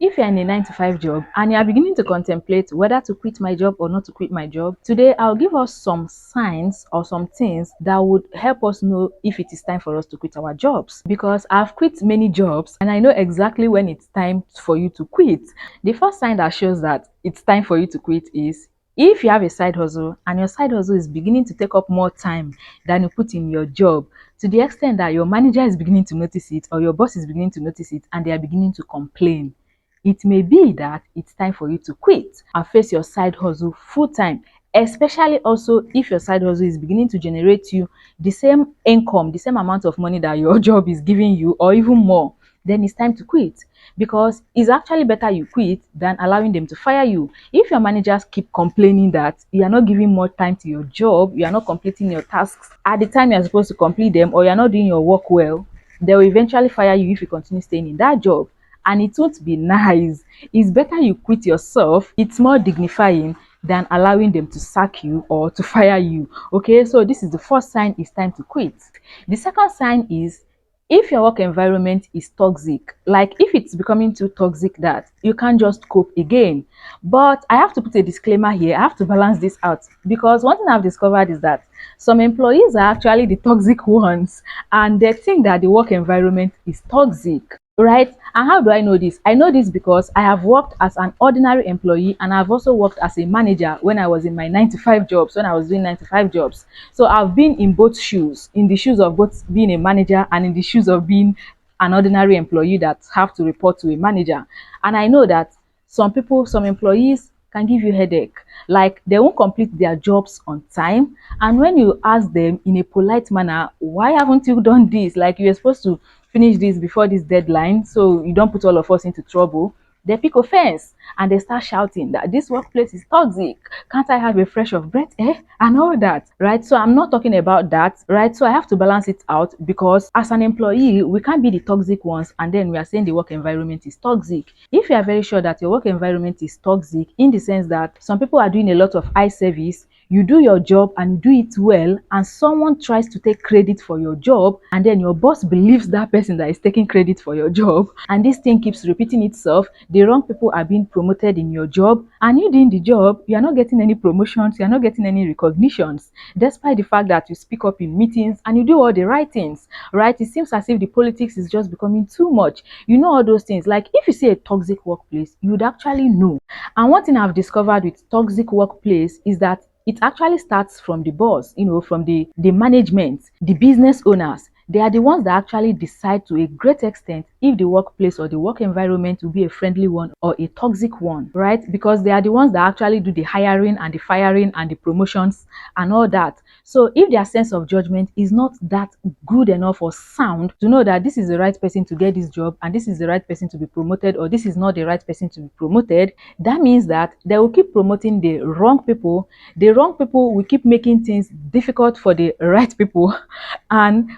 If you're in a 9 to 5 job and you are beginning to contemplate whether to quit my job or not to quit my job, today I'll give us some signs or some things that would help us know if it is time for us to quit our jobs. Because I've quit many jobs and I know exactly when it's time for you to quit. The first sign that shows that it's time for you to quit is if you have a side hustle and your side hustle is beginning to take up more time than you put in your job, to the extent that your manager is beginning to notice it or your boss is beginning to notice it and they are beginning to complain, it may be that it's time for you to quit and face your side hustle full time, especially also if your side hustle is beginning to generate you the same income, the same amount of money that your job is giving you, or even more. Then it's time to quit, because it's actually better you quit than allowing them to fire you. If your managers keep complaining that you are not giving more time to your job, you are not completing your tasks at the time you're supposed to complete them, or you're not doing your work well, they will eventually fire you if you continue staying in that job, and it won't be nice. It's better you quit yourself. It's more dignifying than allowing them to sack you or to fire you. Okay, so this is the first sign it's time to quit. The second sign is if your work environment is toxic, like if it's becoming too toxic that you can't just cope again. But I have to put a disclaimer here. I have to balance this out, because one thing I've discovered is that some employees are actually the toxic ones and they think that the work environment is toxic. Right? And how do I know this? I know this because I have worked as an ordinary employee and I've also worked as a manager when I was in my 9 to 5 jobs, when I was doing 9 to 5 jobs. So I've been in both shoes, in the shoes of both being a manager and in the shoes of being an ordinary employee that have to report to a manager. And I know that some people, some employees can give you headache. Like they won't complete their jobs on time. And when you ask them in a polite manner, why haven't you done this? Like you're supposed to finish this before this deadline so you don't put all of us into trouble, they pick offense and they start shouting that this workplace is toxic. Can't I have a fresh of breath air and all that, right? So I'm not talking about that, right? So I have to balance it out, because as an employee, we can't be the toxic ones and then we are saying the work environment is toxic. If you are very sure that your work environment is toxic, in the sense that some people are doing a lot of eye service, you do your job and you do it well, and someone tries to take credit for your job, and then your boss believes that person that is taking credit for your job, and this thing keeps repeating itself, the wrong people are being promoted in your job, and you doing the job, you are not getting any promotions, you are not getting any recognitions, despite the fact that you speak up in meetings and you do all the right things, right? It seems as if the politics is just becoming too much. You know all those things. Like if you see a toxic workplace, you would actually know. And one thing I've discovered with toxic workplace is that it actually starts from the boss, from the management, the business owners. They are the ones that actually decide to a great extent if the workplace or the work environment will be a friendly one or a toxic one, right? Because they are the ones that actually do the hiring and the firing and the promotions and all that. So if their sense of judgment is not that good enough or sound to know that this is the right person to get this job and this is the right person to be promoted, or this is not the right person to be promoted, that means that they will keep promoting the wrong people. The wrong people will keep making things difficult for the right people, and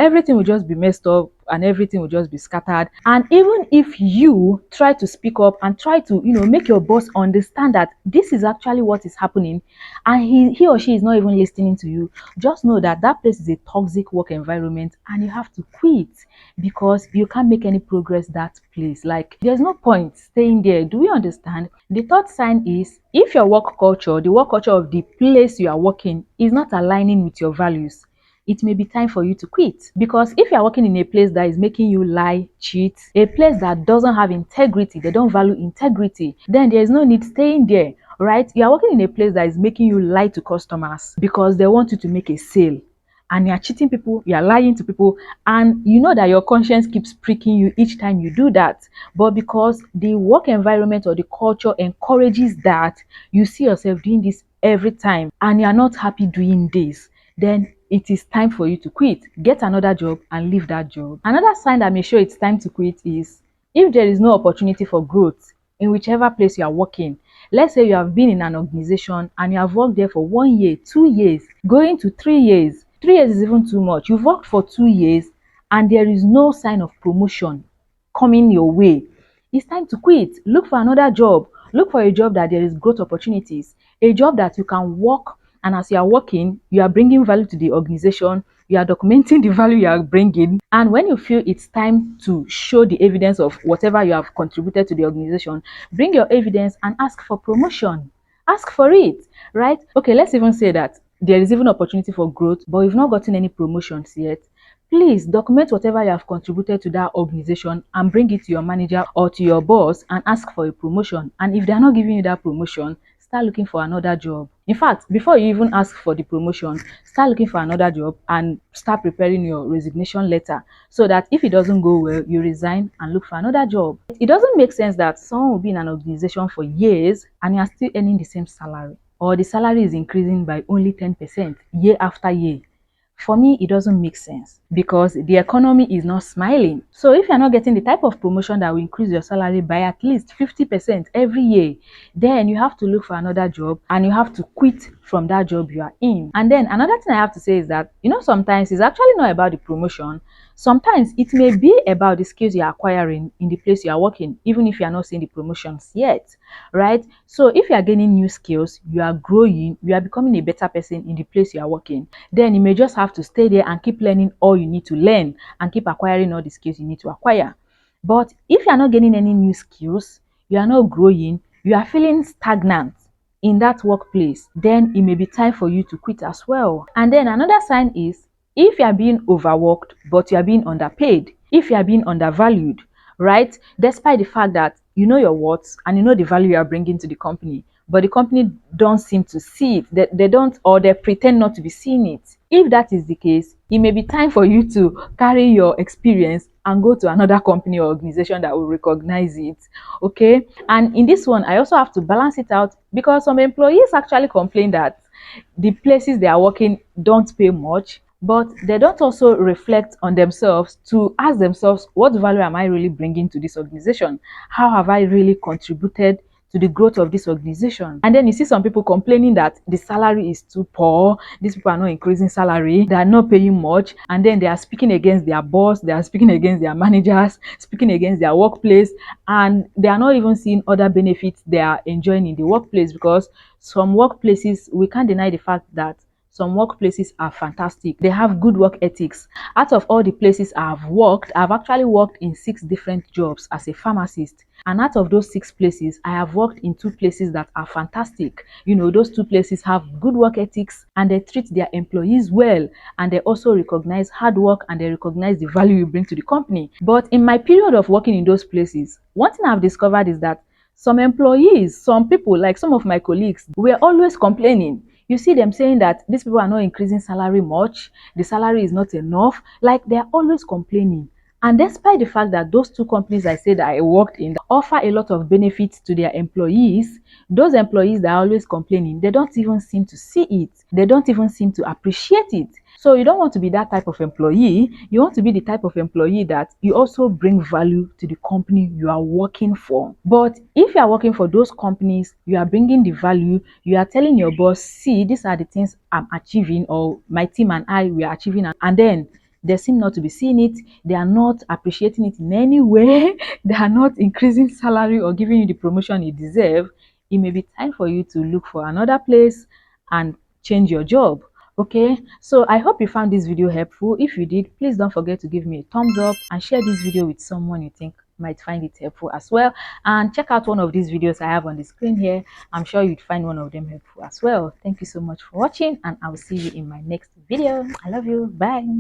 everything will just be messed up and everything will just be scattered. And even if you try to speak up and try to make your boss understand that this is actually what is happening, and he or she is not even listening to you, just know that that place is a toxic work environment and you have to quit, because you can't make any progress that place. Like there's no point staying there. Do we understand? The third sign is if your work culture, the work culture of the place you are working, is not aligning with your values, it may be time for you to quit. Because if you're working in a place that is making you lie, cheat, a place that doesn't have integrity, they don't value integrity, then there is no need staying there, right? You are working in a place that is making you lie to customers because they want you to make a sale, and you are cheating people, you are lying to people, and you know that your conscience keeps pricking you each time you do that. But because the work environment or the culture encourages that, you see yourself doing this every time and you are not happy doing this, then it is time for you to quit. Get another job and leave that job. Another sign that may show it's time to quit is if there is no opportunity for growth in whichever place you are working. Let's say you have been in an organization and you have worked there for 1 year, 2 years, going to 3 years. 3 years is even too much. You've worked for 2 years and there is no sign of promotion coming your way. It's time to quit. Look for another job. Look for a job that there is growth opportunities, a job that you can work, and as you are working, you are bringing value to the organization, you are documenting the value you are bringing. And when you feel it's time to show the evidence of whatever you have contributed to the organization, bring your evidence and ask for promotion. Ask for it, right? Okay, let's even say that there is even opportunity for growth, but you've not gotten any promotions yet. Please document whatever you have contributed to that organization and bring it to your manager or to your boss and ask for a promotion. And if they're not giving you that promotion, start looking for another job. In fact, before you even ask for the promotion, start looking for another job and start preparing your resignation letter so that if it doesn't go well, you resign and look for another job. It doesn't make sense that someone will be in an organization for years and you are still earning the same salary, or the salary is increasing by only 10% year after year. For me, it doesn't make sense because the economy is not smiling. So if you're not getting the type of promotion that will increase your salary by at least 50% every year, then you have to look for another job and you have to quit from that job you are in. And then another thing I have to say is that, sometimes it's actually not about the promotion. Sometimes it may be about the skills you're acquiring in the place you are working, even if you are not seeing the promotions yet, right? So if you are gaining new skills, you are growing, you are becoming a better person in the place you are working, then you may just have to stay there and keep learning all you need to learn and keep acquiring all the skills you need to acquire. But if you are not gaining any new skills, you are not growing, you are feeling stagnant in that workplace, then it may be time for you to quit as well. And then another sign is if you are being overworked, but you are being underpaid, if you are being undervalued, right? Despite the fact that you know your worth and you know the value you are bringing to the company, but the company don't seem to see it. They don't, or they pretend not to be seeing it. If that is the case, it may be time for you to carry your experience and go to another company or organization that will recognize it. Okay. And in this one, I also have to balance it out because some employees actually complain that the places they are working don't pay much, but they don't also reflect on themselves to ask themselves, what value am I really bringing to this organization? How have I really contributed to the growth of this organization? And then you see some people complaining that the salary is too poor, these people are not increasing salary, they are not paying much, and then they are speaking against their boss, they are speaking against their managers, speaking against their workplace, and they are not even seeing other benefits they are enjoying in the workplace, because some workplaces, we can't deny the fact that some workplaces are fantastic. They have good work ethics. Out of all the places I've worked, I've actually worked in 6 different jobs as a pharmacist. And out of those 6 places, I have worked in 2 places that are fantastic. Those 2 places have good work ethics and they treat their employees well. And they also recognize hard work and they recognize the value you bring to the company. But in my period of working in those places, one thing I've discovered is that some employees, some people, like some of my colleagues, were always complaining. You see them saying that these people are not increasing salary much, the salary is not enough, like they're always complaining. And despite the fact that those 2 companies I said I worked in offer a lot of benefits to their employees, those employees that are always complaining, they don't even seem to see it. They don't even seem to appreciate it. So you don't want to be that type of employee. You want to be the type of employee that you also bring value to the company you are working for. But if you are working for those companies, you are bringing the value, you are telling your boss, see, these are the things I'm achieving, or my team and I, we are achieving, and then they seem not to be seeing it. They are not appreciating it in any way. They are not increasing salary or giving you the promotion you deserve. It may be time for you to look for another place and change your job. Okay, so I hope you found this video helpful. If you did, please don't forget to give me a thumbs up and share this video with someone you think might find it helpful as well. And check out one of these videos I have on the screen here. I'm sure you'd find one of them helpful as well. Thank you so much for watching, and I will see you in my next video. I love you. Bye.